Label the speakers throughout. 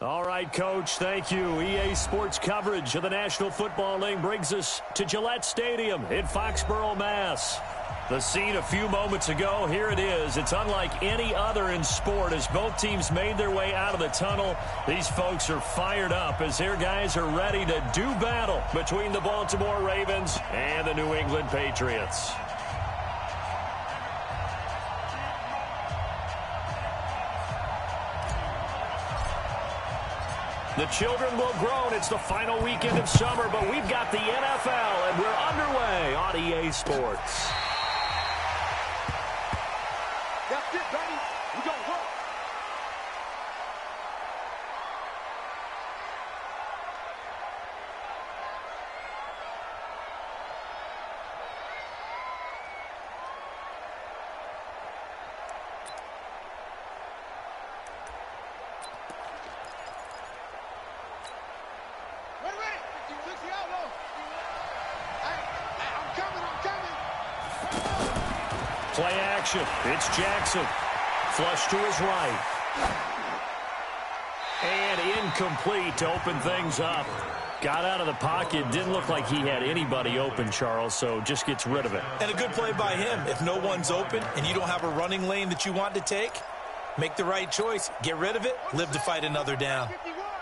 Speaker 1: All right, Coach, thank you. EA Sports coverage of the National Football League brings us to Gillette Stadium in Foxborough, Mass. The scene a few moments ago, here it is. It's unlike any other in sport as both teams made their way out of the tunnel. These folks are fired up as their guys are ready to do battle between the Baltimore Ravens and the New England Patriots. The children will groan. It's the final weekend of summer, but we've got the NFL, and we're underway on EA Sports.
Speaker 2: That's it, baby. We gonna work.
Speaker 1: Play action. It's Jackson. Flush to his right. And incomplete to open things up. Got out of the pocket. Didn't look like he had anybody open, Charles, so just gets rid of it.
Speaker 3: And a good play by him. If no one's open and you don't have a running lane that you want to take, make the right choice. Get rid of it. Live to fight another down.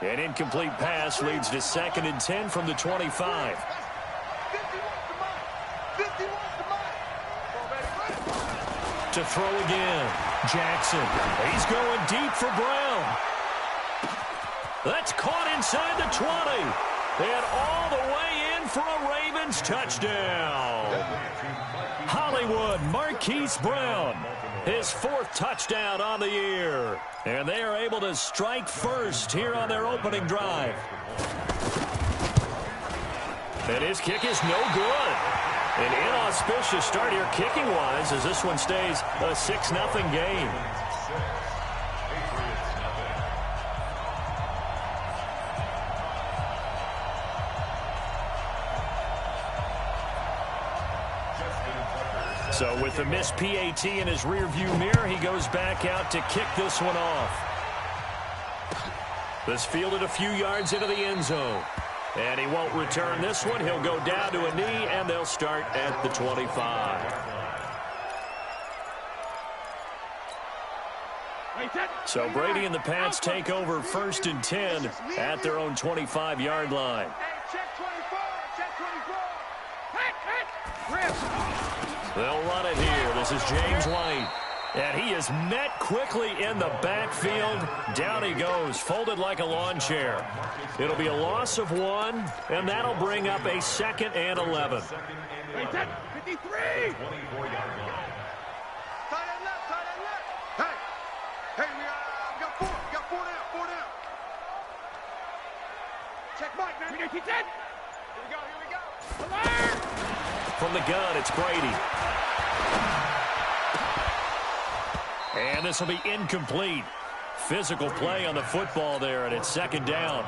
Speaker 1: An incomplete pass leads to 2nd and 10 from the 25. To throw again. Jackson. He's going deep for Brown. That's caught inside the 20. And all the way in for a Ravens touchdown. Hollywood Marquise Brown. His 4th touchdown on the year. And they are able to strike first here on their opening drive. And his kick is no good. An inauspicious start here kicking-wise as this one stays a 6-0 game. So with the missed PAT in his rearview mirror, he goes back out to kick this one off. This fielded a few yards into the end zone. And he won't return this one. He'll go down to a knee, and they'll start at the 25. So Brady and the Pats take over 1st and 10 at their own 25-yard line. They'll run it here. This is James White. And he is met quickly in the backfield. Down he goes, folded like a lawn chair. It'll be a loss of 1, and that'll bring up a 2nd and 11.
Speaker 2: 53! Hey, we got four down. Check Mike, man. Here we go.
Speaker 1: From the gun, it's Brady. And this will be incomplete. Physical play on the football there, and it's 2nd down.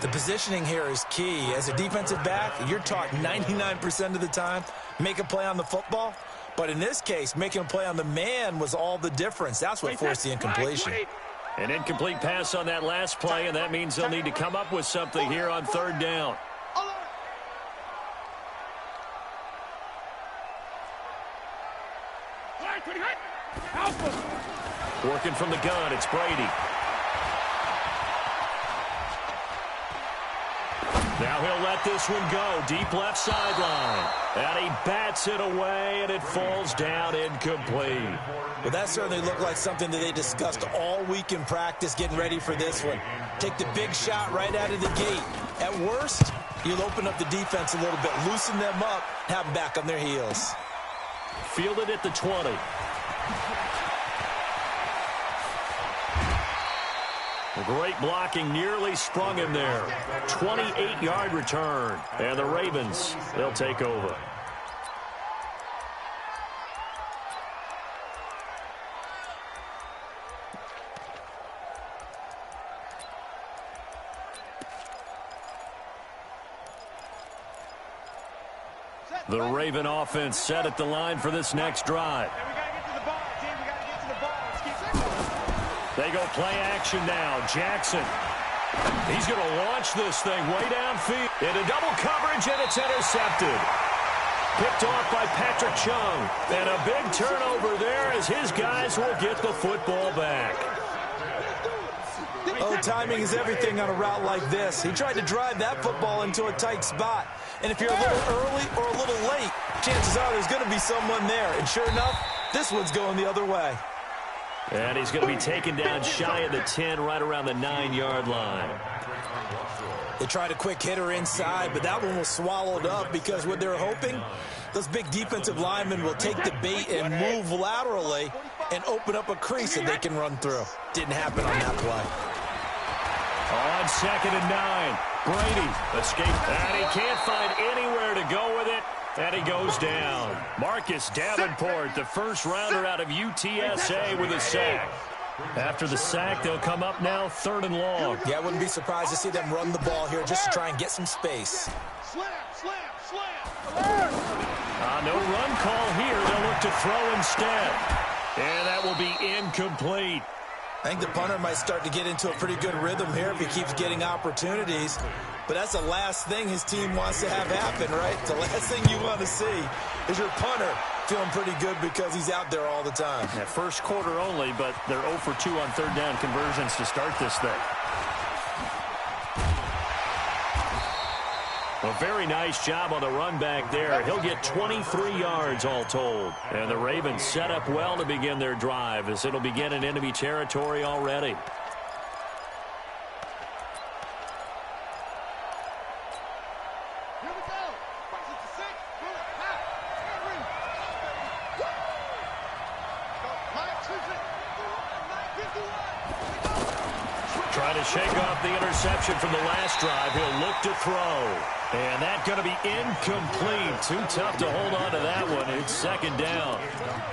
Speaker 3: The positioning here is key. As a defensive back, you're taught 99% of the time, make a play on the football. But in this case, making a play on the man was all the difference. That's what forced the incompletion.
Speaker 1: An incomplete pass on that last play, and that means they'll need to come up with something here on 3rd down. Working from the gun, it's Brady. Now he'll let this one go. Deep left sideline. And he bats it away, and it falls down incomplete.
Speaker 3: Well, that certainly looked like something that they discussed all week in practice, getting ready for this one. Take the big shot right out of the gate. At worst, you'll open up the defense a little bit, loosen them up, have them back on their heels.
Speaker 1: Fielded at the 20. Great blocking, nearly sprung him there. 28-yard return. And the Ravens, they'll take over. The Raven offense set at the line for this next drive. They go play action now. Jackson He's going to launch this thing way downfield. Into double coverage, and it's intercepted. Picked off by Patrick Chung. And a big turnover there as his guys will get the football back.
Speaker 3: Oh, timing is everything on a route like this. He tried to drive that football into a tight spot. And if you're a little early or a little late, chances are there's going to be someone there. And sure enough, this one's going the other way.
Speaker 1: And he's going to be taken down shy of the 10, right around the 9-yard line.
Speaker 3: They tried a quick hitter inside, but that one was swallowed up because what they're hoping, those big defensive linemen will take the bait and move laterally and open up a crease that they can run through. Didn't happen on that play.
Speaker 1: On 2nd and 9, Brady escaped, and he can't find anywhere to go with it, and he goes down. Marcus Davenport, the first rounder out of UTSA, with a sack. After the sack, they'll come up now 3rd and long.
Speaker 3: Yeah, I wouldn't be surprised to see them run the ball here just to try and get some space.
Speaker 2: Slam, slam, slam.
Speaker 1: No run call here. They'll look to throw instead. And that will be incomplete.
Speaker 3: I think the punter might start to get into a pretty good rhythm here if he keeps getting opportunities. But that's the last thing his team wants to have happen, right? The last thing you want to see is your punter feeling pretty good because he's out there all the time.
Speaker 1: Yeah, first quarter only, but they're 0 for 2 on 3rd down conversions to start this thing. A very nice job on the run back there. He'll get 23 yards all told. And the Ravens set up well to begin their drive as it'll begin in enemy territory already. Trying to shake off the interception from the last drive. He'll look to throw. And that's going to be incomplete. Too tough to hold on to that one. It's 2nd down.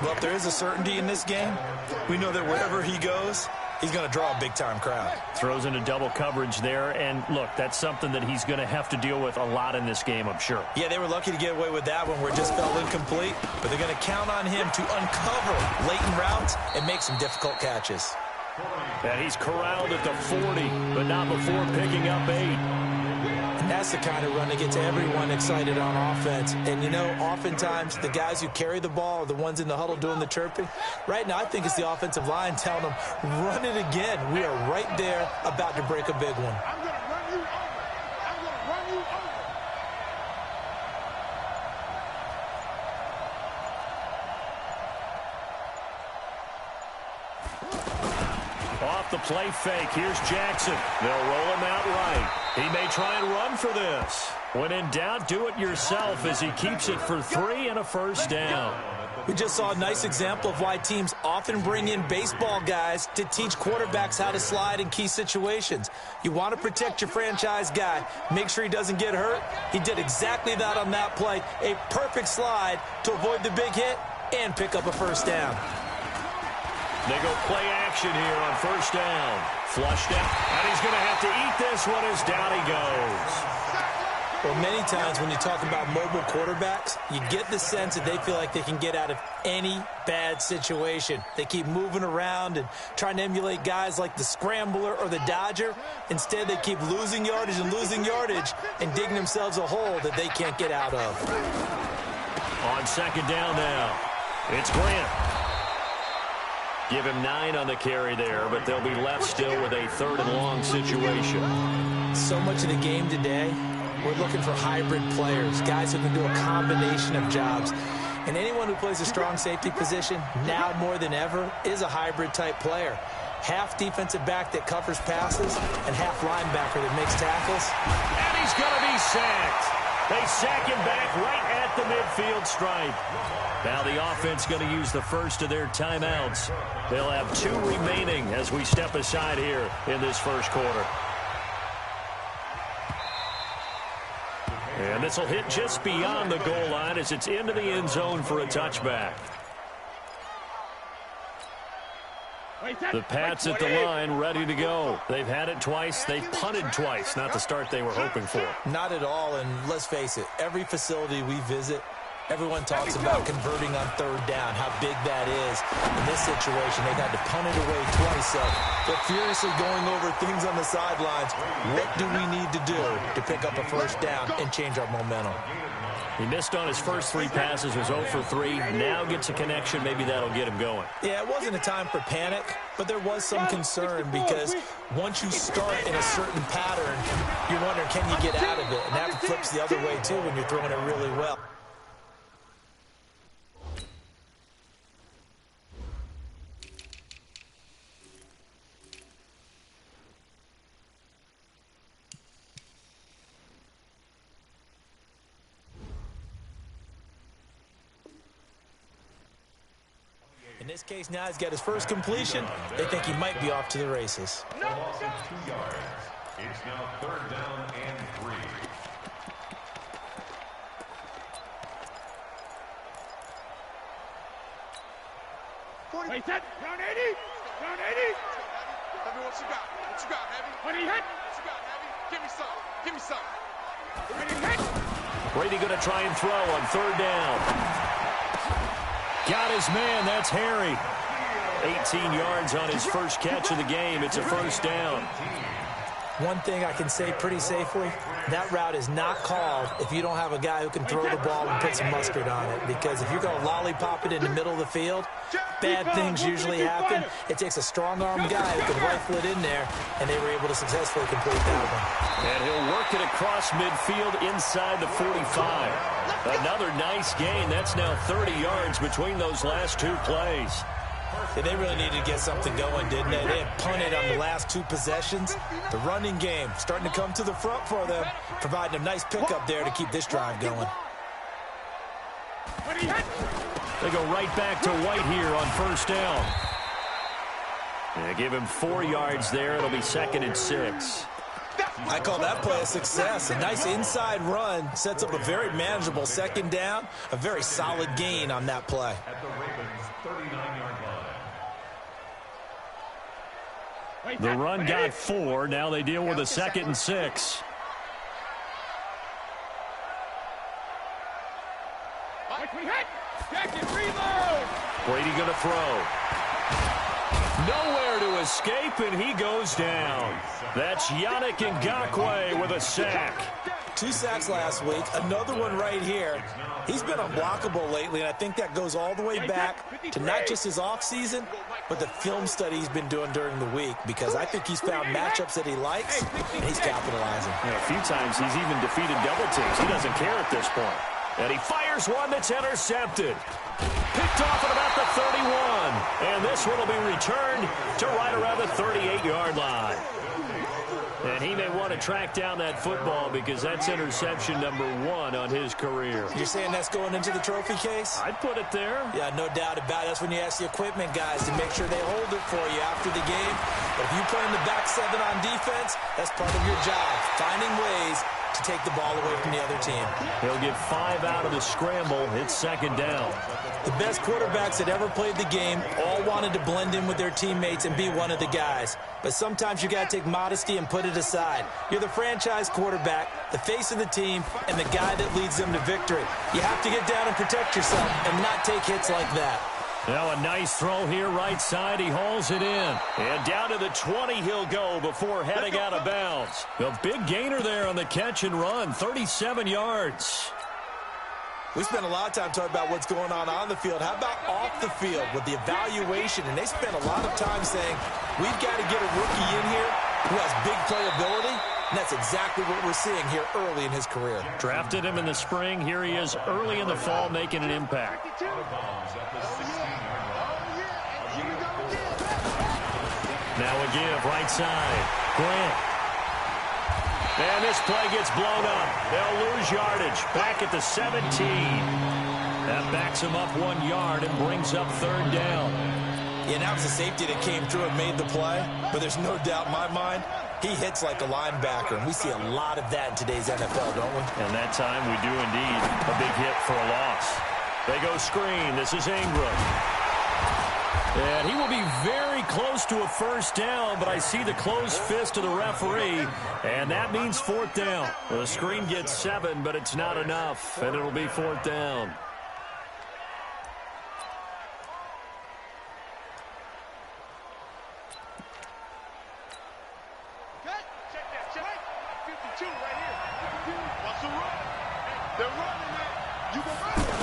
Speaker 3: Well, if there is a certainty in this game, we know that wherever he goes, he's going to draw a big-time crowd.
Speaker 1: Throws into double coverage there. And, look, that's something that he's going to have to deal with a lot in this game, I'm sure.
Speaker 3: Yeah, they were lucky to get away with that one where it just fell incomplete. But they're going to count on him to uncover latent routes and make some difficult catches.
Speaker 1: And he's corralled at the 40, but not before picking up 8.
Speaker 3: And that's the kind of run that gets everyone excited on offense. And, you know, oftentimes the guys who carry the ball are the ones in the huddle doing the chirping. Right now, I think it's the offensive line telling them, run it again. We are right there about to break a big one.
Speaker 2: I'm going to run you over. I'm going to run you over.
Speaker 1: Off the play fake. Here's Jackson. They'll roll him out right. He may try and run for this. When in doubt, do it yourself as he keeps it for 3 and a first down.
Speaker 3: We just saw a nice example of why teams often bring in baseball guys to teach quarterbacks how to slide in key situations. You want to protect your franchise guy. Make sure he doesn't get hurt. He did exactly that on that play. A perfect slide to avoid the big hit and pick up a first down.
Speaker 1: They go play action here on first down. Flushed out, and he's going to have to eat this one as down he goes.
Speaker 3: Well, many times when you talk about mobile quarterbacks, you get the sense that they feel like they can get out of any bad situation. They keep moving around and trying to emulate guys like the Scrambler or the Dodger. Instead, they keep losing yardage and digging themselves a hole that they can't get out of.
Speaker 1: On second down now, it's Grant. Give him 9 on the carry there, but they'll be left still with a 3rd and long situation.
Speaker 3: So much of the game today, we're looking for hybrid players, guys who can do a combination of jobs. And anyone who plays a strong safety position, now more than ever, is a hybrid-type player. Half defensive back that covers passes and half linebacker that makes tackles.
Speaker 1: And he's going to be sacked. They sack him back right at the midfield stripe. Now the offense going to use the first of their timeouts. They'll have 2 remaining as we step aside here in this first quarter. And this will hit just beyond the goal line as it's into the end zone for a touchback. The Pats at the line ready to go. They've had it twice. They've punted twice. Not the start they were hoping for.
Speaker 3: Not at all, and let's face it, every facility we visit, Everyone talks about converting on third down, how big that is. In this situation, they've had to punt it away twice, so they're furiously going over things on the sidelines. What do we need to do to pick up a first down and change our momentum?
Speaker 1: He missed on his first 3 passes, was 0 for 3. Now gets a connection. Maybe that'll get him going.
Speaker 3: Yeah, it wasn't a time for panic, but there was some concern because once you start in a certain pattern, you're wondering, can you get out of it? And that flips the other way, too, when you're throwing it really well. In this case, now he's got his first completion. They think he might be off to the races.
Speaker 4: A loss of 2 yards. It's now 3rd down and 3.
Speaker 2: Wait, set. Round 80. Round 80. Heavy, what you got? What you got, Heavy? When he hit. What you got, Heavy? Give me some. Give me some. When he hit.
Speaker 1: Brady going to try and throw on 3rd down. Got his man. That's Harry. 18 yards on his first catch of the game. It's a first down.
Speaker 3: One thing I can say pretty safely, that route is not called if you don't have a guy who can throw the ball and put some mustard on it. Because if you're going to lollipop it in the middle of the field, bad things usually happen. It takes a strong-armed guy who can rifle it in there, and they were able to successfully complete that one.
Speaker 1: And he'll work it across midfield inside the 45. Another nice gain. That's now 30 yards between those last 2 plays.
Speaker 3: Yeah, they really needed to get something going, didn't they? They had punted on the last 2 possessions. The running game starting to come to the front for them, providing a nice pickup there to keep this drive going.
Speaker 1: They go right back to White here on first down. They give him 4 yards there. It'll be 2nd and 6.
Speaker 3: I call that play a success. A nice inside run sets up a very manageable 2nd down. A very solid gain on that play.
Speaker 4: At the Ravens' 39-yard line.
Speaker 1: The run got 4. Now they deal with a 2nd and 6. Brady going to throw. Nowhere to escape, and he goes down. That's Yannick Ngakoue with a sack.
Speaker 3: 2 sacks last week, another one right here. He's been unblockable lately, and I think that goes all the way back to not just his offseason, but the film study he's been doing during the week, because I think he's found matchups that he likes, and he's capitalizing.
Speaker 1: Yeah, a few times he's even defeated double teams. He doesn't care at this point. And he fires one that's intercepted. Picked off at about the 31. And this one will be returned to right around the 38-yard line. And he may want to track down that football because that's interception number 1 on his career.
Speaker 3: You're saying that's going into the trophy case?
Speaker 1: I'd put it there.
Speaker 3: Yeah, no doubt about it. That's when you ask the equipment guys to make sure they hold it for you after the game. But if you play in the back 7 on defense, that's part of your job, finding ways to take the ball away from the other team.
Speaker 1: He'll get 5 out of the scramble. It's 2nd down.
Speaker 3: The best quarterbacks that ever played the game all wanted to blend in with their teammates and be one of the guys. But sometimes you got to take modesty and put it aside. You're the franchise quarterback, the face of the team, and the guy that leads them to victory. You have to get down and protect yourself and not take hits like that.
Speaker 1: Now a nice throw here right side. He hauls it in. And down to the 20 he'll go before heading out of bounds. A big gainer there on the catch and run. 37 yards.
Speaker 3: We spent a lot of time talking about what's going on the field. How about off the field with the evaluation? And they spent a lot of time saying, we've got to get a rookie in here who has big playability. And that's exactly what we're seeing here early in his career.
Speaker 1: Drafted him in the spring. Here he is early in the fall making an impact. Now a give right side. Grant. And this play gets blown up. They'll lose yardage. Back at the 17. That backs him up 1 yard and brings up 3rd down.
Speaker 3: Yeah, that was a safety that came through and made the play. But there's no doubt in my mind, he hits like a linebacker. And we see a lot of that in today's NFL, don't we?
Speaker 1: And that time we do indeed. A big hit for a loss. They go screen. This is Ingram. And he will be very close to a first down, but I see the closed fist of the referee, and that means 4th down. The screen gets 7, but it's not enough, and it'll be 4th down.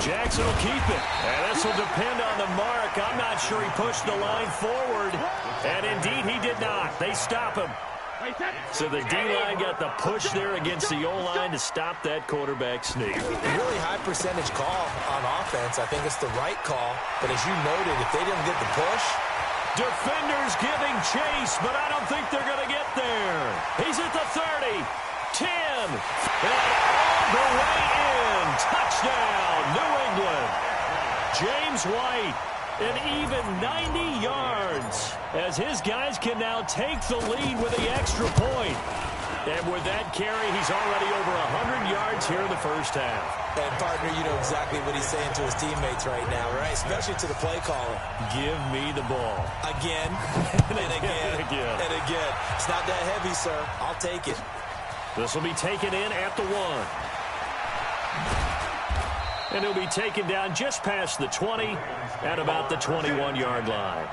Speaker 1: Jackson will keep it. And this will depend on the mark. I'm not sure he pushed the line forward. And indeed, he did not. They stop him. So the D-line got the push there against the O-line to stop that quarterback sneak.
Speaker 3: Really high percentage call on offense. I think it's the right call. But as you noted, if they didn't get the push.
Speaker 1: Defenders giving chase, but I don't think they're going to get there. He's at the 30, 10, and all the way in. Touchdown, New England. James White, an even 90 yards, as his guys can now take the lead with the extra point. And with that carry, he's already over 100 yards here in the first half.
Speaker 3: And, partner, you know exactly what he's saying to his teammates right now, right? Especially to the play caller.
Speaker 1: Give me the ball.
Speaker 3: Again, and again, and again. It's not that heavy, sir. I'll take it.
Speaker 1: This will be taken in at the 1. And he'll be taken down just past the 20 at about the 21-yard line.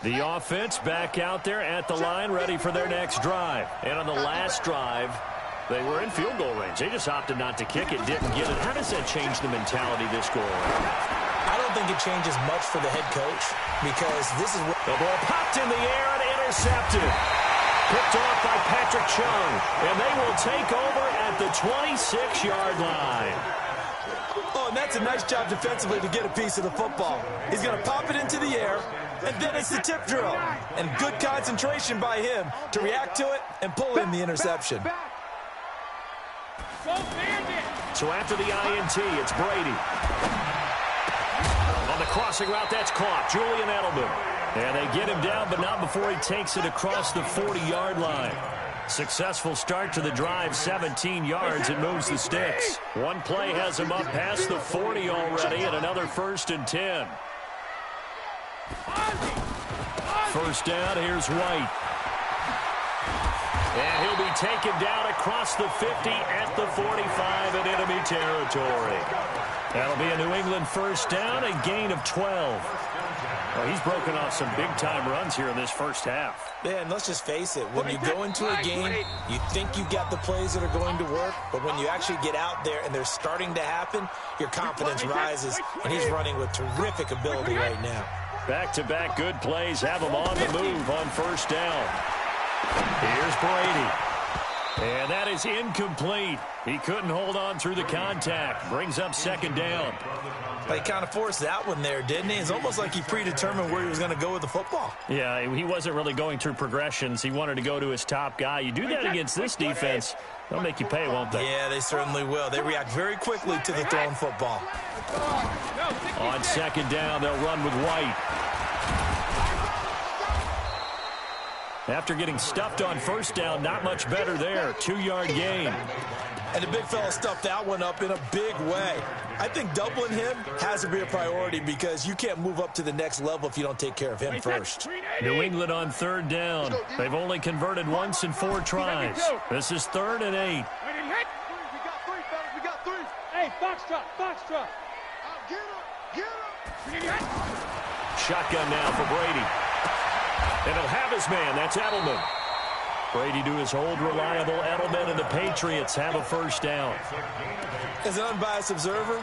Speaker 1: The offense back out there at the line, ready for their next drive. And on the last drive, they were in field goal range. They just opted not to kick it, didn't get it. How does that change the mentality this goal around?
Speaker 3: I don't think it changes much for the head coach because this is what...
Speaker 1: The ball popped in the air and intercepted. Picked off by Patrick Chung. And they will take over at the 26-yard line.
Speaker 3: Oh, and that's a nice job defensively to get a piece of the football. He's going to pop it into the air, and then it's the tip drill. And good concentration by him to react to it and pull in the interception.
Speaker 1: So after the INT, it's Brady. On the crossing route, that's caught. Julian Edelman. And they get him down, but not before he takes it across the 40-yard line. Successful start to the drive, 17 yards. It moves the sticks. One play has him up past the 40 already, and another 1st and 10. First down, here's White. And he'll be taken down across the 50 at the 45 in enemy territory. That'll be a New England first down, a gain of 12. Well, he's broken off some big-time runs here in this first half.
Speaker 3: Yeah, and let's just face it. When you go into a game, you think you've got the plays that are going to work, but when you actually get out there and they're starting to happen, your confidence rises, and he's running with terrific ability right now.
Speaker 1: Back-to-back good plays have him on the move on first down. Here's Brady. And that is incomplete. He couldn't hold on through the contact. Brings up second down.
Speaker 3: But he kind of forced that one there, didn't he? It's almost like he predetermined where he was going to go with the football.
Speaker 1: Yeah, he wasn't really going through progressions. He wanted to go to his top guy. You do that against this defense, they'll make you pay, won't they?
Speaker 3: Yeah, they certainly will. They react very quickly to the thrown football.
Speaker 1: On second down, they'll run with White. After getting stuffed on first down, not much better there. 2-yard gain.
Speaker 3: And the big fella stuffed that one up in a big way. I think doubling him has to be a priority because you can't move up to the next level if you don't take care of him first.
Speaker 1: New England on third down. They've only converted once in 4 tries. This is 3rd and 8.
Speaker 2: We got 3, fellas. We got 3. Hey, box truck. Get him.
Speaker 1: Shotgun now for Brady. And he'll have his man. That's Edelman. Brady to his old reliable Edelman, and the Patriots have a first down.
Speaker 3: As an unbiased observer,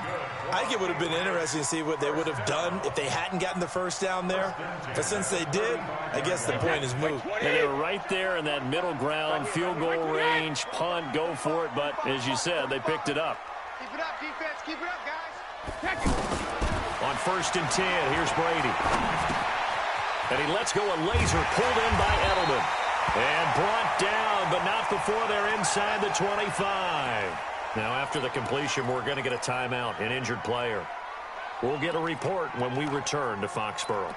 Speaker 3: I think it would have been interesting to see what they would have done if they hadn't gotten the first down there. But since they did, I guess the point is moot.
Speaker 1: And they were right there in that middle ground, field goal range, punt, go for it. But as you said, they picked it up.
Speaker 2: Keep it up, defense. Keep it up, guys.
Speaker 1: On 1st and 10, here's Brady. And he lets go a laser pulled in by Edelman. And brought down, but not before they're inside the 25. Now, after the completion, we're going to get a timeout, an injured player. We'll get a report when we return to Foxborough.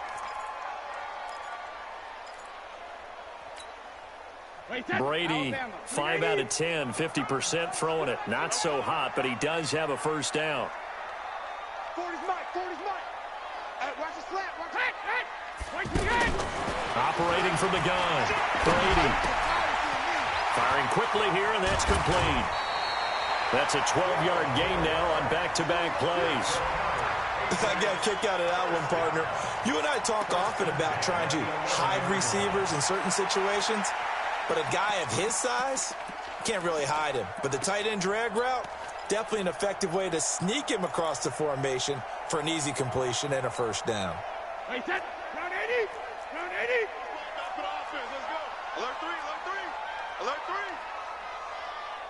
Speaker 1: Brady, 5 out of 10, 50% throwing it. Not so hot, but he does have a first down. Operating from the gun. Brady. Firing quickly here, and that's complete. That's a 12-yard gain now on back-to-back plays.
Speaker 3: I got a kick out of that one, partner. You and I talk often about trying to hide receivers in certain situations, but a guy of his size can't really hide him. But the tight end drag route, definitely an effective way to sneak him across the formation for an easy completion and a first down.
Speaker 2: Hey, set. Round 80. Round 80. Let's go. Alert 3. Alert 3. Alert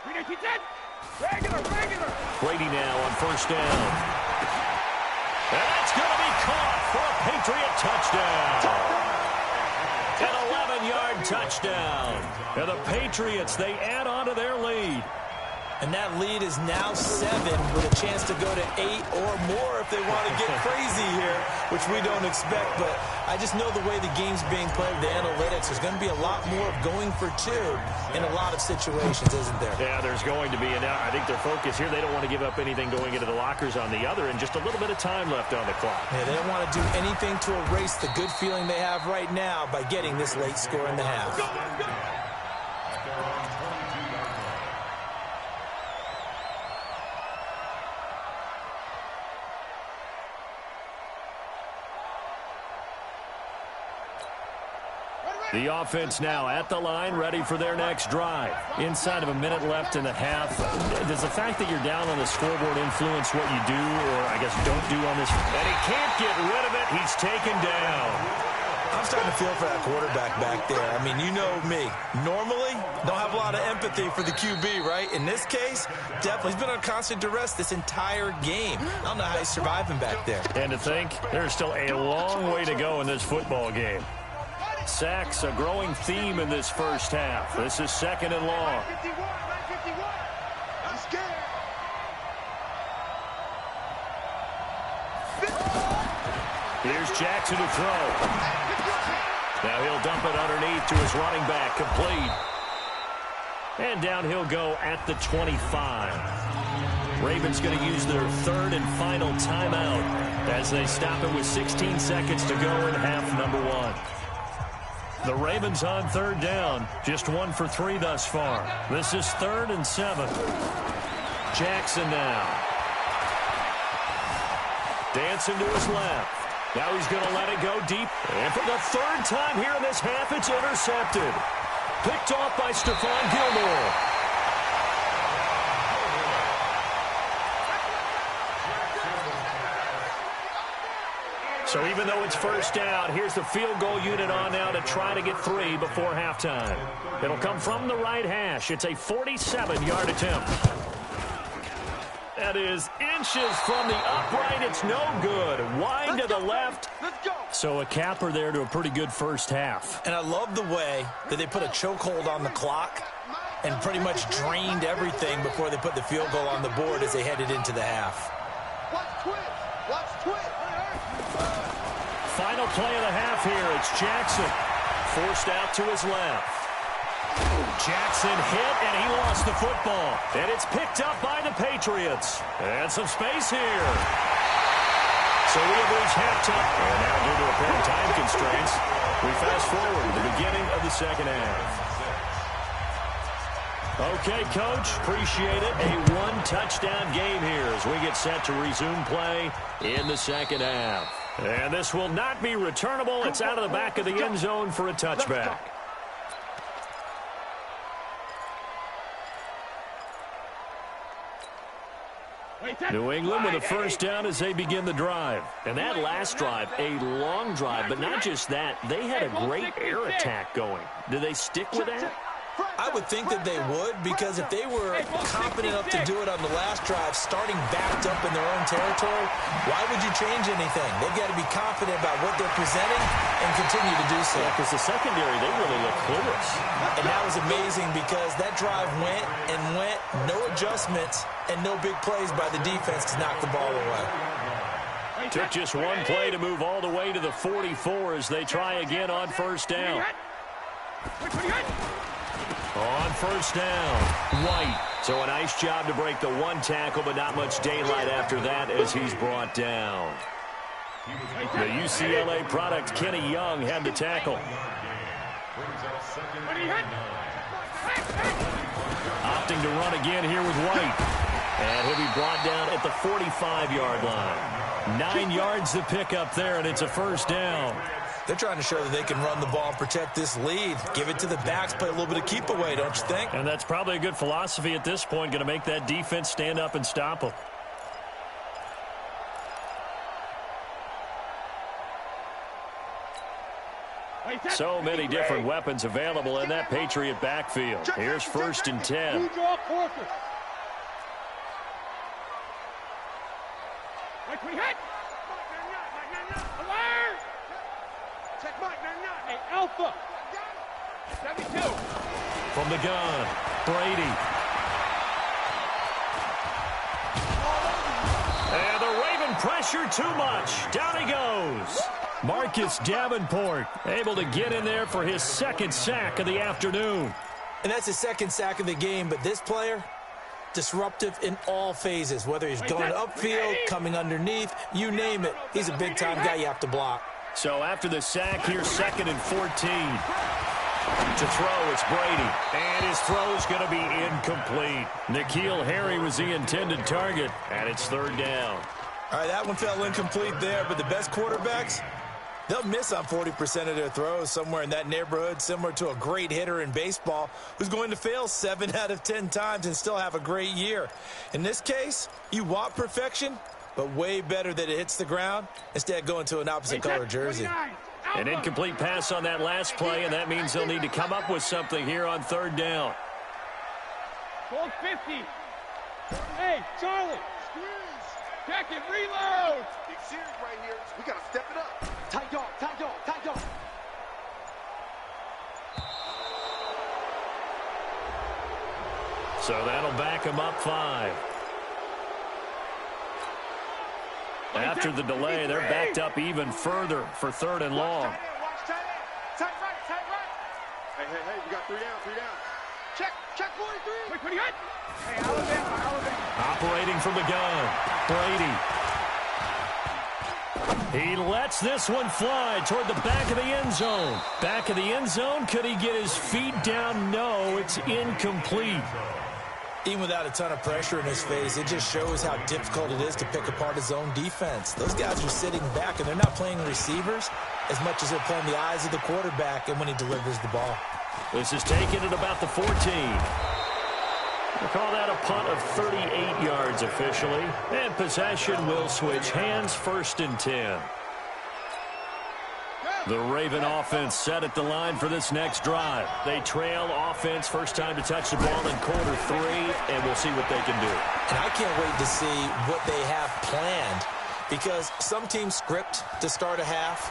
Speaker 2: 3. 3, 10. Regular.
Speaker 1: Brady now on first down. That's going to be caught for a Patriot touchdown. An 11-yard touchdown. And the Patriots, they add on to their lead.
Speaker 3: And that lead is now 7 with a chance to go to 8 or more if they want to get crazy here, which we don't expect. But I just know the way the game's being played, the analytics, there's going to be a lot more of going for 2 in a lot of situations, isn't there?
Speaker 1: Yeah, there's going to be. And now I think their focus here, they don't want to give up anything going into the lockers on the other, and just a little bit of time left on the clock.
Speaker 3: Yeah, they don't want to do anything to erase the good feeling they have right now by getting this late score in the half.
Speaker 1: The offense now at the line, ready for their next drive. Inside of a minute left in the half, does the fact that you're down on the scoreboard influence what you do, or I guess don't do on this? And he can't get rid of it. He's taken down.
Speaker 3: I'm starting to feel for that quarterback back there. I mean, you know me. Normally, don't have a lot of empathy for the QB, right? In this case, definitely. He's been on constant duress this entire game. I don't know how he's surviving back there.
Speaker 1: And to think, there's still a long way to go in this football game. Sacks, a growing theme in this first half. This is second and long.
Speaker 2: I'm scared.
Speaker 1: Here's Jackson to throw. Now he'll dump it underneath to his running back, complete. And down he'll go at the 25. Ravens going to use their third and final timeout as they stop it with 16 seconds to go in half number 1. The Ravens on third down, just 1 for 3 thus far. This is 3rd and 7. Jackson now. Dancing to his left. Now he's going to let it go deep. And for the 3rd time here in this half, it's intercepted. Picked off by Stephon Gilmore. So even though it's first down, here's the field goal unit on now to try to get 3 before halftime. It'll come from the right hash. It's a 47-yard attempt. That is inches from the upright. It's no good. Wide to the left. So a capper there to a pretty good first half.
Speaker 3: And I love the way that they put a chokehold on the clock and pretty much drained everything before they put the field goal on the board as they headed into the half.
Speaker 2: Watch twit.
Speaker 1: Final play of the half here. It's Jackson. Forced out to his left. Jackson hit, and he lost the football. And it's picked up by the Patriots. And some space here. So we have reached halftime. And now due to apparent time constraints, we fast forward to the beginning of the second half. Okay, Coach, appreciate it. A 1-touchdown game here as we get set to resume play in the second half. And this will not be returnable. It's out of the back of the end zone for a touchback. New England with a first down as they begin the drive. And that last drive, a long drive, but not just that. They had a great air attack going. Do they stick with that?
Speaker 3: I would think that they would, because if they were confident enough to do it on the last drive, starting backed up in their own territory, why would you change anything? They've got to be confident about what they're presenting and continue to do so.
Speaker 1: Yeah, because the secondary, they really look clueless.
Speaker 3: And that was amazing because that drive went, no adjustments, and no big plays by the defense to knock the ball away.
Speaker 1: Took just one play to move all the way to the 44 as they try again on first down. On first down, White. So a nice job to break the one tackle, but not much daylight after that as he's brought down. The UCLA product, Kenny Young, had the tackle. Opting to run again here with White. And he'll be brought down at the 45-yard line. 9 yards to pick up there, and it's a first down.
Speaker 3: They're trying to show that they can run the ball and protect this lead. Give it to the backs, play a little bit of keep away, don't you think?
Speaker 1: And that's probably a good philosophy at this point, going to make that defense stand up and stop them. So many different weapons available in that Patriot backfield. Here's 1st and 10.
Speaker 2: Alpha. 72.
Speaker 1: From the gun, Brady. And the Raven pressure too much. Down he goes. Marcus Davenport able to get in there for his 2nd sack of the afternoon.
Speaker 3: And that's his 2nd sack of the game, but this player, disruptive in all phases, whether he's going upfield, coming underneath, you name it. He's a big-time guy you have to block.
Speaker 1: So after the sack, here's 2nd and 14. To throw, it's Brady. And his throw's going to be incomplete. N'Keal Harry was the intended target, and it's 3rd down.
Speaker 3: All right, that one fell incomplete there, but the best quarterbacks, they'll miss on 40% of their throws, somewhere in that neighborhood, similar to a great hitter in baseball who's going to fail 7 out of 10 times and still have a great year. In this case, you want perfection, but way better that it hits the ground instead of going to an opposite color jersey.
Speaker 1: An incomplete pass on that last play, and that means they'll need to come up with something here on 3rd down.
Speaker 2: 50. Hey, Charlie. Check it, reload. Big series right here. We got to step it up. Tight dog, tight dog, tight dog.
Speaker 1: So that'll back him up 5. After the delay, they're backed up even further for 3rd and long.
Speaker 2: Watch tight end. Tight right, tight right. Hey, we got 3 down, 3 down. Check 43. Quick, what do you got? Hey, Alabama.
Speaker 1: Operating from the gun, Brady. He lets this one fly toward the back of the end zone. Back of the end zone, could he get his feet down? No, it's incomplete.
Speaker 3: Even without a ton of pressure in his face, it just shows how difficult it is to pick apart his own defense. Those guys are sitting back, and they're not playing receivers as much as they're playing the eyes of the quarterback and when he delivers the ball.
Speaker 1: This is taken at about the 14. We'll call that a punt of 38 yards officially. And possession will switch hands, 1st and 10. The Raven offense set at the line for this next drive. They trail offense, first time to touch the ball in quarter 3, and we'll see what they can do.
Speaker 3: And I can't wait to see what they have planned, because some teams script to start a half.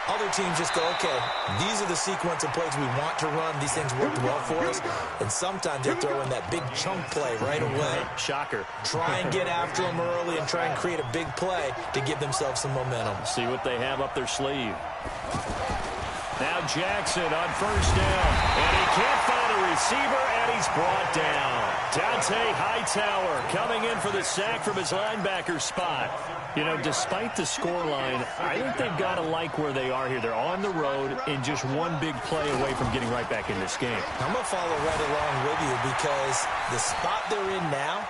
Speaker 3: Other teams just go, okay, these are the sequence of plays we want to run. These things worked well for us. And sometimes they throw in that big chunk play right away.
Speaker 1: Shocker.
Speaker 3: Try and get after them early and try and create a big play to give themselves some momentum.
Speaker 1: See what they have up their sleeve. Now Jackson on 1st down. And he can't find a receiver, and he's brought down. Dante Hightower coming in for the sack from his linebacker spot. You know, despite the scoreline, I think they've got to like where they are here. They're on the road and just one big play away from getting right back in this game.
Speaker 3: I'm going to follow right along with you, because the spot they're in now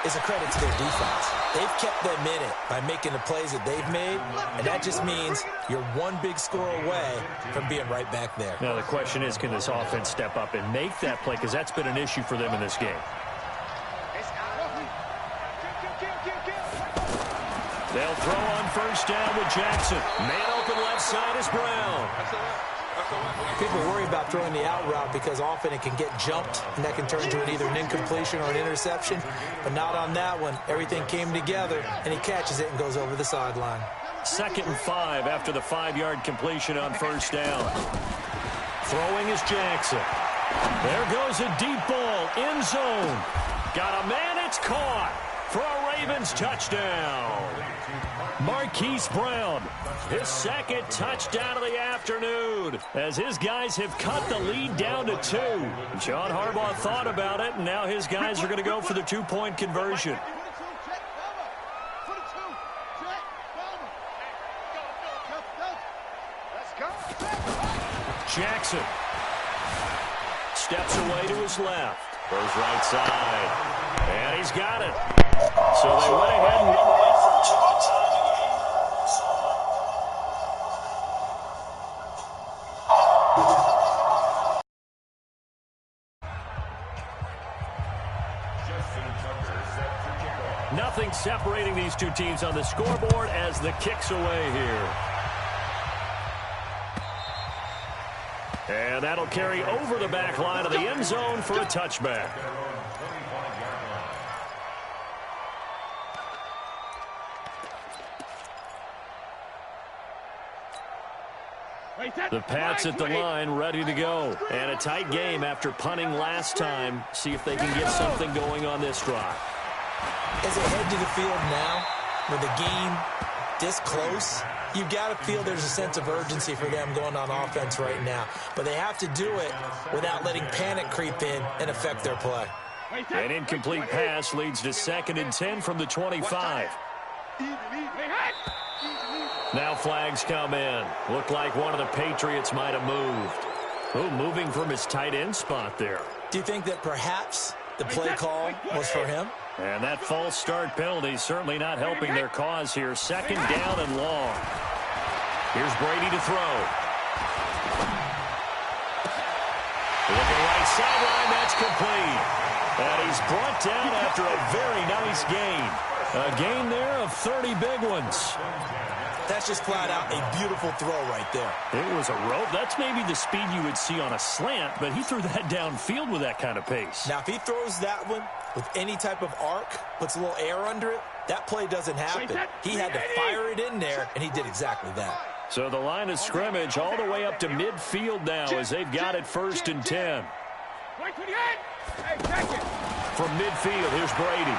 Speaker 3: is a credit to their defense. They've kept them in it by making the plays that they've made, and that just means you're one big score away from being right back there.
Speaker 1: Now the question is, can this offense step up and make that play, because that's been an issue for them in this game. They'll throw on 1st down with Jackson. Man open left side is Brown.
Speaker 3: People worry about throwing the out route because often it can get jumped, and that can turn into either an incompletion or an interception. But not on that one. Everything came together, and he catches it and goes over the sideline.
Speaker 1: 2nd and 5 after the 5-yard completion on 1st down. Throwing is Jackson. There goes a deep ball, end zone. Got a man, it's caught for a Ravens touchdown. Marquise Brown, his 2nd touchdown of the afternoon, as his guys have cut the lead down to 2. John Harbaugh thought about it, and now his guys are going to go for the 2-point conversion. Jackson steps away to his left. Goes right side. And he's got it. So they went ahead and nothing separating these two teams on the scoreboard as the kick's away here. And that'll carry over the back line of the end zone for a touchback. The Pats at the line, ready to go. And a tight game after punting last time. See if they can get something going on this drive.
Speaker 3: As they head to the field now, with the game this close, you've got to feel there's a sense of urgency for them going on offense right now. But they have to do it without letting panic creep in and affect their play.
Speaker 1: An incomplete pass leads to 2nd and 10 from the 25. Now flags come in. Looked like one of the Patriots might have moved. Oh, moving from his tight end spot there.
Speaker 3: Do you think that perhaps the play call was for him?
Speaker 1: And that false start penalty certainly not helping their cause here. 2nd down and long. Here's Brady to throw. Looking right sideline, that's complete. And he's brought down after a very nice gain. A gain there of 30 big ones.
Speaker 3: That's just flat out a beautiful throw right there.
Speaker 1: It was a rope. That's maybe the speed you would see on a slant, but he threw that downfield with that kind of pace.
Speaker 3: Now, if he throws that one with any type of arc, puts a little air under it, that play doesn't happen. He had to fire it in there, and he did exactly that.
Speaker 1: So the line of scrimmage all the way up to midfield now as they've got it 1st and 10. From midfield, here's Brady.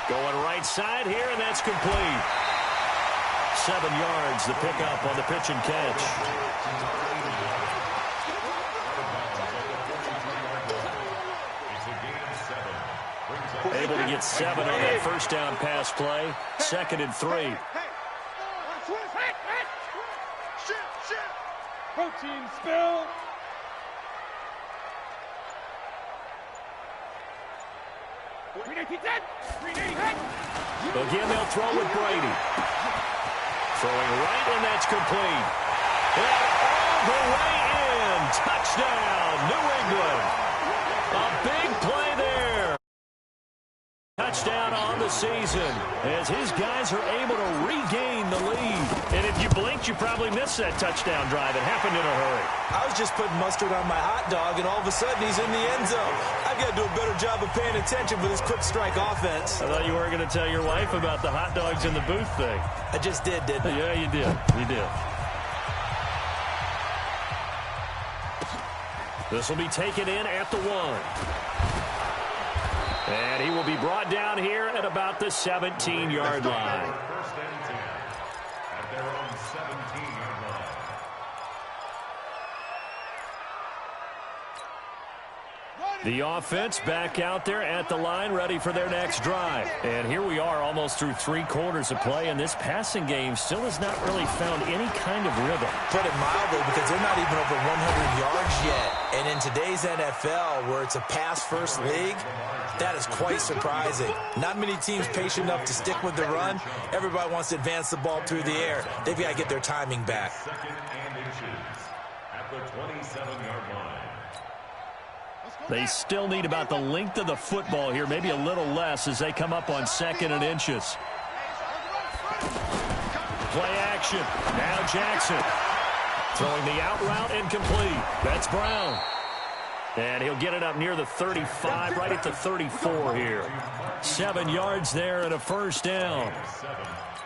Speaker 1: Going right side here, and that's complete. 7 yards, the pickup on the pitch and catch. Able to get 7 on that 1st down pass play. 2nd and 3.
Speaker 2: Protein spill.
Speaker 1: Again, they'll throw with Brady. Throwing right, and that's complete. And all the way in. Touchdown, New England. A big play there. Touchdown on the season as his guys are able to regain the lead. And if you blinked, you probably missed that touchdown drive. It happened in a hurry.
Speaker 3: I was just putting mustard on my hot dog, and all of a sudden he's in the end zone. I've got to do a better job of paying attention for this quick strike offense.
Speaker 1: I thought you were going to tell your wife about the hot dogs in the booth thing.
Speaker 3: I just did, didn't I?
Speaker 1: Yeah, you did. You did. This will be taken in at the 1. And he will be brought down here at about the 17-yard line.
Speaker 4: 1st and 10 at their own 17-yard line.
Speaker 1: The offense back out there at the line, ready for their next drive. And here we are almost through 3 quarters of play, and this passing game still has not really found any kind of rhythm.
Speaker 3: Put it mildly, because they're not even over 100 yards yet. And in today's NFL, where it's a pass-first league, that is quite surprising. Not many teams patient enough to stick with the run. Everybody wants to advance the ball through the air. They've got to get their timing back.
Speaker 4: 2nd and inches at the 27-yard line.
Speaker 1: They still need about the length of the football here, maybe a little less as they come up on 2nd and inches. Play action. Now Jackson. Throwing the out route incomplete. That's Brown. And he'll get it up near the 35, right at the 34 here. 7 yards there and a 1st down.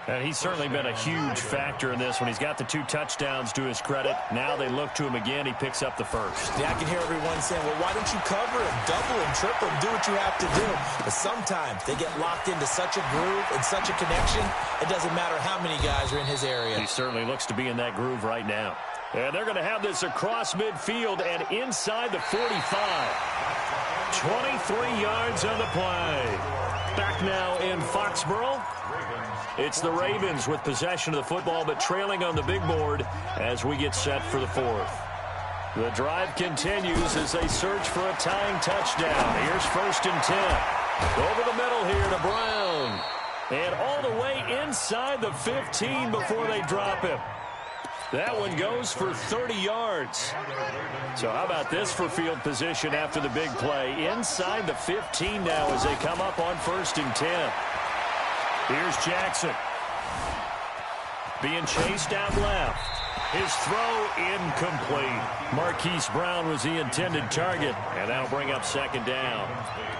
Speaker 1: And he's certainly been a huge factor in this one. He's got the 2 touchdowns to his credit. Now they look to him again. He picks up the 1st.
Speaker 3: Yeah, I can hear everyone saying, well, why don't you cover him, double him, triple him, do what you have to do. But sometimes they get locked into such a groove and such a connection, it doesn't matter how many guys are in his area.
Speaker 1: He certainly looks to be in that groove right now. And they're going to have this across midfield and inside the 45. 23 yards on the play. Back now in Foxborough. It's the Ravens with possession of the football, but trailing on the big board as we get set for the fourth. The drive continues as they search for a tying touchdown. Here's 1st and 10. Over the middle here to Brown. And all the way inside the 15 before they drop him. That one goes for 30 yards. So how about this for field position after the big play? Inside the 15 now as they come up on 1st and 10. Here's Jackson. Being chased out left. His throw incomplete. Marquise Brown was the intended target, and that'll bring up 2nd down.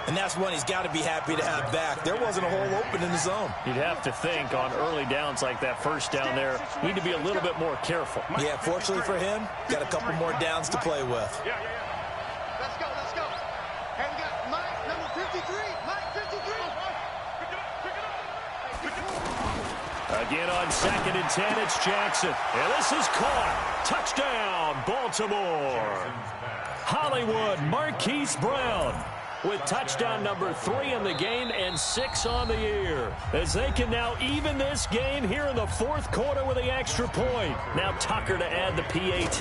Speaker 3: And that's one he's got to be happy to have back. There wasn't a hole open in the zone.
Speaker 1: You'd have to think on early downs like that 1st down there, need to be a little bit more careful.
Speaker 3: Yeah, fortunately for him, got a couple more downs to play with.
Speaker 2: Yeah. Let's go. And we got Mike, number 53. Mike, 53.
Speaker 1: Again on 2nd and 10, it's Jackson. And this is caught. Touchdown, Baltimore. Hollywood, Marquise Brown with touchdown number 3 in the game and 6 on the year. As they can now even this game here in the 4th quarter with the extra point. Now Tucker to add the PAT.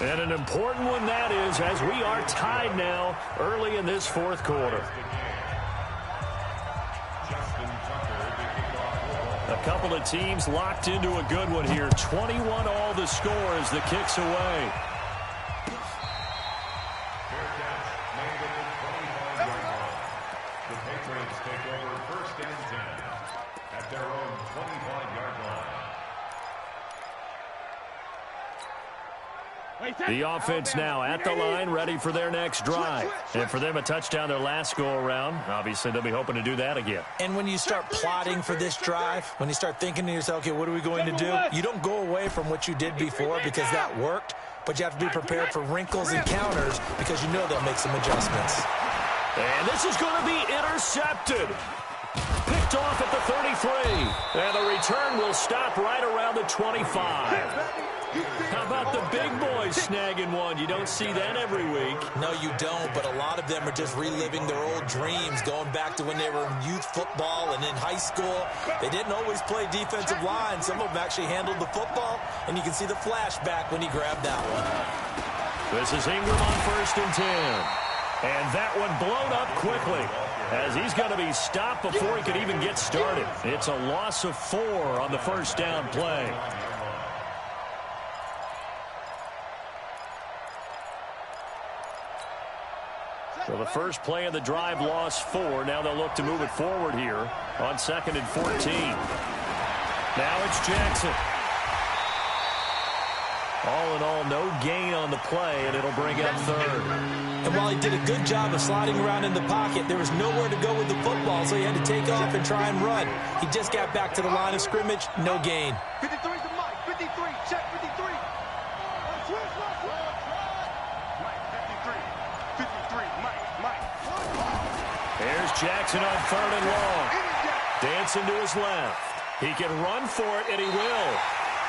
Speaker 1: And an important one that is, as we are tied now early in this 4th quarter. A couple of teams locked into a good one here. 21 all the score as the kick's away.
Speaker 4: The Patriots take over 1st and 10 at their own 25-yard line.
Speaker 1: The offense now at the line, ready for their next drive. And for them, a touchdown their last go-around. Obviously, they'll be hoping to do that again.
Speaker 3: And when you start plotting for this drive, when you start thinking to yourself, okay, what are we going to do? You don't go away from what you did before because that worked, but you have to be prepared for wrinkles and counters because you know they'll make some adjustments.
Speaker 1: And this is going to be intercepted. Picked off at the 33. And the return will stop right around the 25. How about the big boys snagging one? You don't see that every week.
Speaker 3: No, you don't, but a lot of them are just reliving their old dreams, going back to when they were in youth football and in high school. They didn't always play defensive line. Some of them actually handled the football, and you can see the flashback when he grabbed that one.
Speaker 1: This is Ingram on 1st and 10. And that one blown up quickly as he's going to be stopped before he could even get started. It's a loss of 4 on the 1st down play. So the first play of the drive lost 4. Now they'll look to move it forward here on 2nd and 14. Now it's Jackson. All in all, no gain on the play, and it'll bring up 3rd.
Speaker 3: And while he did a good job of sliding around in the pocket, there was nowhere to go with the football, so he had to take off and try and run. He just got back to the line of scrimmage, no gain.
Speaker 2: 53 to Mike, 53, check 53.
Speaker 1: Here's Jackson on 3rd and long. Dancing to his left. He can run for it, and he will.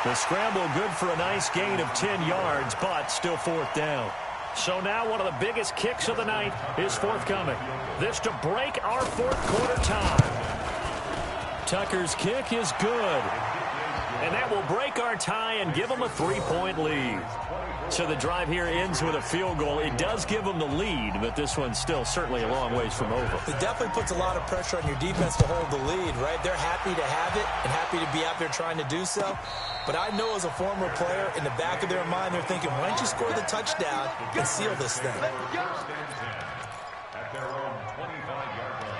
Speaker 1: The scramble good for a nice gain of 10 yards, but still 4th down. So now one of the biggest kicks of the night is forthcoming. This to break our 4th quarter tie. Tucker's kick is good. And that will break our tie and give them a 3-point lead. So the drive here ends with a field goal. It does give them the lead, but this one's still certainly a long ways from over.
Speaker 3: It definitely puts a lot of pressure on your defense to hold the lead, right? They're happy to have it and happy to be out there trying to do so. But I know as a former player, in the back of their mind, they're thinking, why don't you score the touchdown and seal this thing?
Speaker 4: At their own 25-yard line.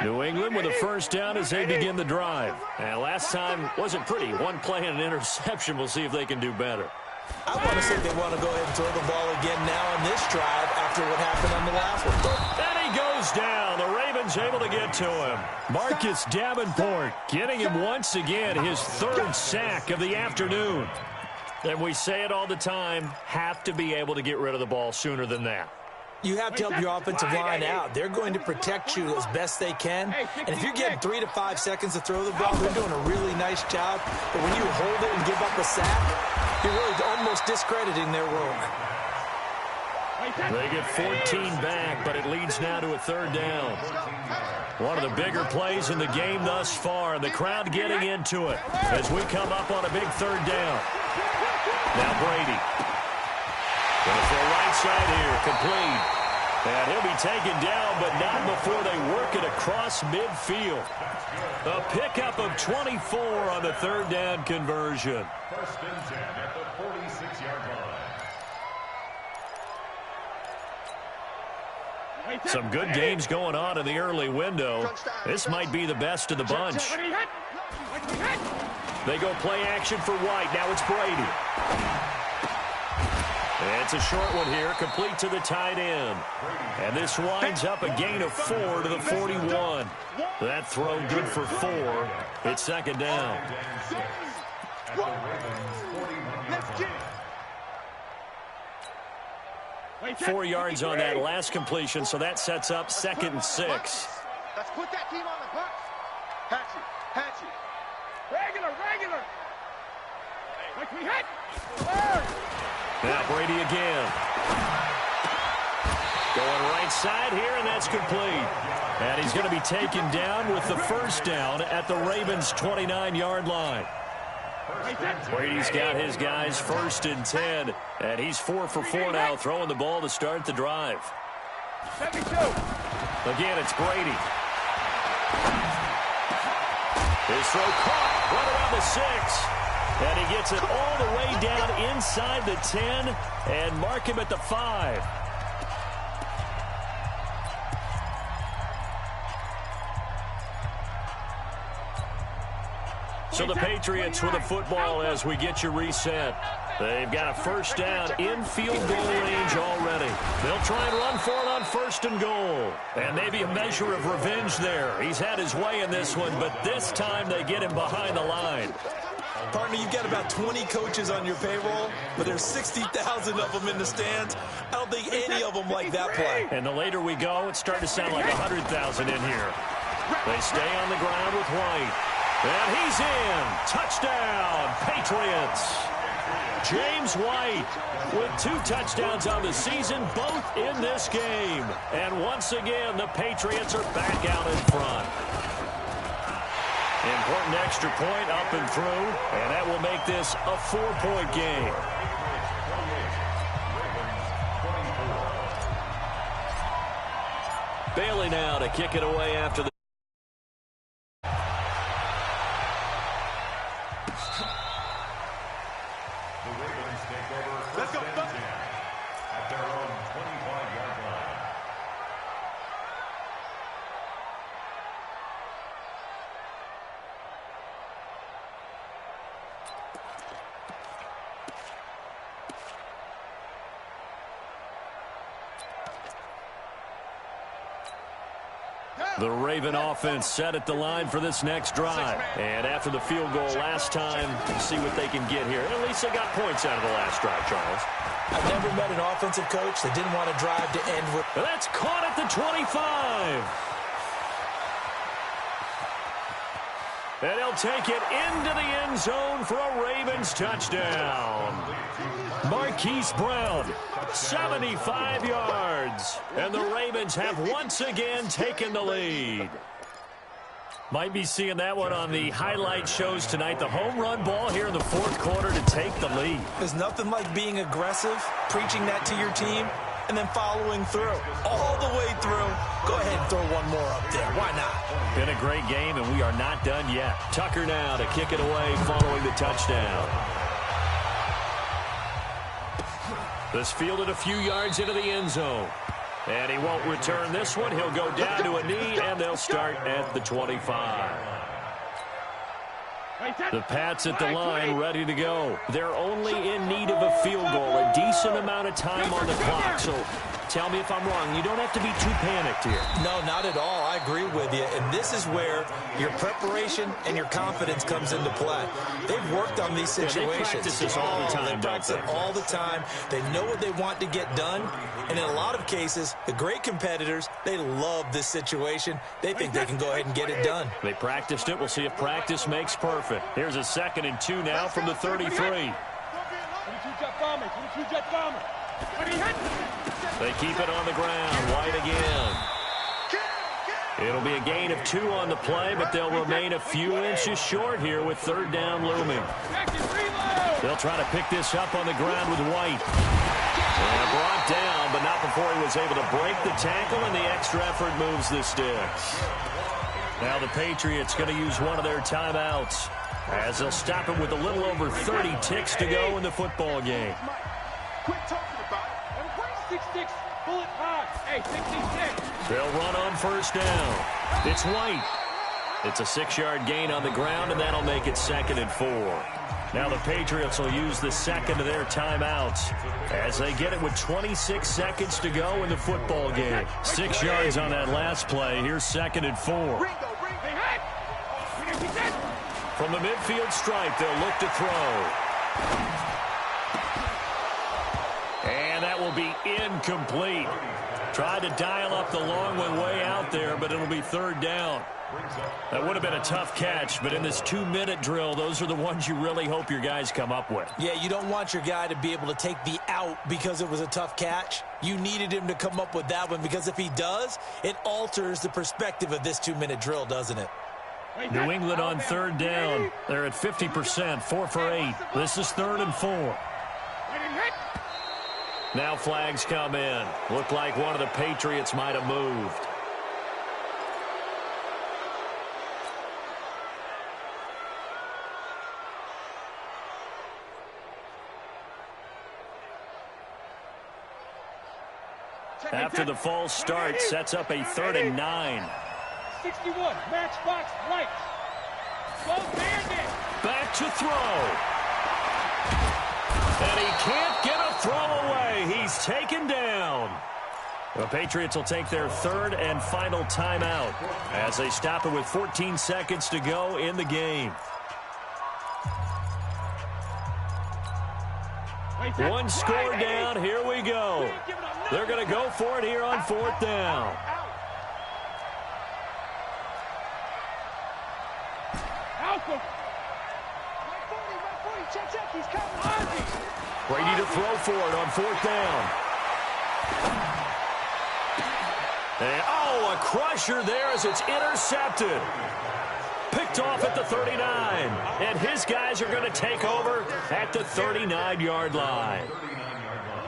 Speaker 1: New England with a 1st down as they begin the drive. And last time wasn't pretty. One play and an interception. We'll see if they can do better.
Speaker 3: I want to say they want to go ahead and throw the ball again now on this drive after what happened on the last one.
Speaker 1: And he goes down. The Ravens able to get to him. Marcus Davenport getting him once again his 3rd sack of the afternoon. And we say it all the time, have to be able to get rid of the ball sooner than that.
Speaker 3: You have to help your offensive line out. They're going to protect you as best they can. And if you're getting 3 to 5 seconds to throw the ball, they're doing a really nice job. But when you hold it and give up a sack, You're really almost discrediting their work.
Speaker 1: They get 14 back, but it leads now to a third down. One of the bigger plays in the game thus far, and the crowd getting into it as we come up on a big third down. Now Brady. Going to throw right side here, complete. And he'll be taken down, but not before they work it across midfield. A pickup of 24 on the third down conversion.
Speaker 4: First and 10 at the 46-yard line.
Speaker 1: Some good games going on in the early window. This might be the best of the bunch. They go play action for White. Now it's Brady. It's a short one here, complete to the tight end. And this winds up a gain of 4 to the 41. That throw good for 4. It's second down. 4 yards on that last completion, so that sets up 2nd and 6.
Speaker 2: Let's put that team on the bus. Hatchet. Regular. Like we hit.
Speaker 1: Now Brady again. Going right side here, and that's complete. And he's going to be taken down with the first down at the Ravens' 29-yard line. Brady's got his guys 1st and 10, and he's 4 for 4 now, throwing the ball to start the drive. Again, it's Brady. His throw caught right around the 6. And he gets it all the way down inside the 10 and mark him at the 5. So the Patriots with the football as we get you reset. They've got a first down in field goal range already. They'll try and run for it on 1st and goal. And maybe a measure of revenge there. He's had his way in this one, but this time they get him behind the line.
Speaker 3: Partner, you've got about 20 coaches on your payroll, but there's 60,000 of them in the stands. I don't think any of them like that play.
Speaker 1: And the later we go, it's starting to sound like 100,000 in here. They stay on the ground with White. And he's in. Touchdown, Patriots. James White with 2 touchdowns on the season, both in this game. And once again, the Patriots are back out in front. Important extra point up and through, and that will make this a 4-point game. Bailey now to kick it away after the...
Speaker 4: The Ravens take over first and 10 at their own 25-yard line.
Speaker 1: The Raven offense set at the line for this next drive. And after the field goal last time, see what they can get here. At least they got points out of the last drive, Charles.
Speaker 3: I've never met an offensive coach that didn't want to drive to end with...
Speaker 1: That's caught at the 25. And he'll take it into the end zone for a Ravens touchdown. Marquise Brown, 75 yards. And the Ravens have once again taken the lead. Might be seeing that one on the highlight shows tonight. The home run ball here in the 4th quarter to take the lead.
Speaker 3: There's nothing like being aggressive, preaching that to your team, and then following through. All the way through. Go ahead and throw one more up there. Why not?
Speaker 1: Been a great game, and we are not done yet. Tucker now to kick it away following the touchdown. This fielded a few yards into the end zone. And he won't return this one. He'll go down to a knee, and they'll start at the 25. The Pats at the line ready to go. They're only in need of a field goal, a decent amount of time on the clock. So tell me if I'm wrong. You don't have to be too panicked here.
Speaker 3: No, not at all. I agree with you. And this is where your preparation and your confidence comes into play. They've worked on these situations.
Speaker 1: They practice this all the time.
Speaker 3: They practice it all the time. They know what they want to get done. And in a lot of cases, the great competitors, they love this situation. They think they can go ahead and get it done.
Speaker 1: They practiced it. We'll see if practice makes perfect. Here's a 2nd and 2 now from the 33. They keep it on the ground. White again. It'll be a gain of 2 on the play, but they'll remain a few inches short here with third down looming. They'll try to pick this up on the ground with White. And brought down, but not before he was able to break the tackle, and the extra effort moves the sticks. Now the Patriots going to use one of their timeouts, as they'll stop it with a little over 30 ticks to go in the football game.
Speaker 2: Quit talking about it.
Speaker 5: 66, bullet high. Hey, 66.
Speaker 1: They'll run on first down. It's White. It's a 6-yard gain on the ground, and that'll make it 2nd and 4. Now the Patriots will use the second of their timeouts as they get it with 26 seconds to go in the football game. 6 yards on that last play. Here's 2nd and 4. From the midfield stripe, they'll look to throw. And that will be incomplete. Tried to dial up the long one way out there, but it'll be 3rd down. That would have been a tough catch, but in this 2-minute drill, those are the ones you really hope your guys come up with.
Speaker 3: Yeah, you don't want your guy to be able to take the out because it was a tough catch. You needed him to come up with that one, because if he does, it alters the perspective of this 2-minute drill, doesn't it?
Speaker 1: New England on 3rd down. They're at 50%, 4 for 8. This is 3rd and 4. Now flags come in. Looked like one of the Patriots might have moved. After the false start, sets up a 3rd and 9.
Speaker 5: 61, matchbox right. Go Bandit.
Speaker 1: Back to throw. And he can't get a throw away. He's taken down. The Patriots will take their 3rd and final timeout as they stop it with 14 seconds to go in the game. One score down. Here we go. They're going to go for it here on 4th down. Brady to throw for it on 4th down. And, a crusher there as it's intercepted. Picked off at the 39. And his guys are going to take over at the 39-yard line.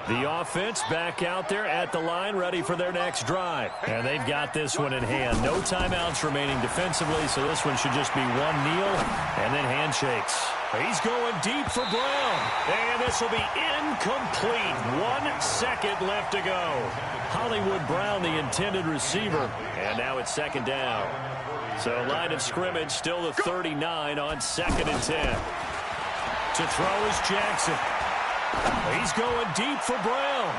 Speaker 1: The offense back out there at the line, ready for their next drive. And they've got this one in hand. No timeouts remaining defensively, so this one should just be one kneel and then handshakes. He's going deep for Brown. And this will be incomplete. 1 second left to go. Hollywood Brown, the intended receiver. And now it's 2nd down. So line of scrimmage, still the 39 on 2nd and 10. To throw is Jackson. He's going deep for Brown.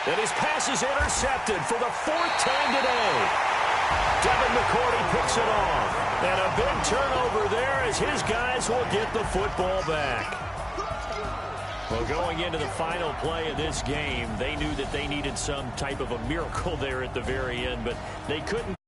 Speaker 1: And his pass is intercepted for the 4th time today. Devin McCourty picks it off. And a big turnover there as his guys will get the football back. Well, going into the final play of this game, they knew that they needed some type of a miracle there at the very end, but they couldn't.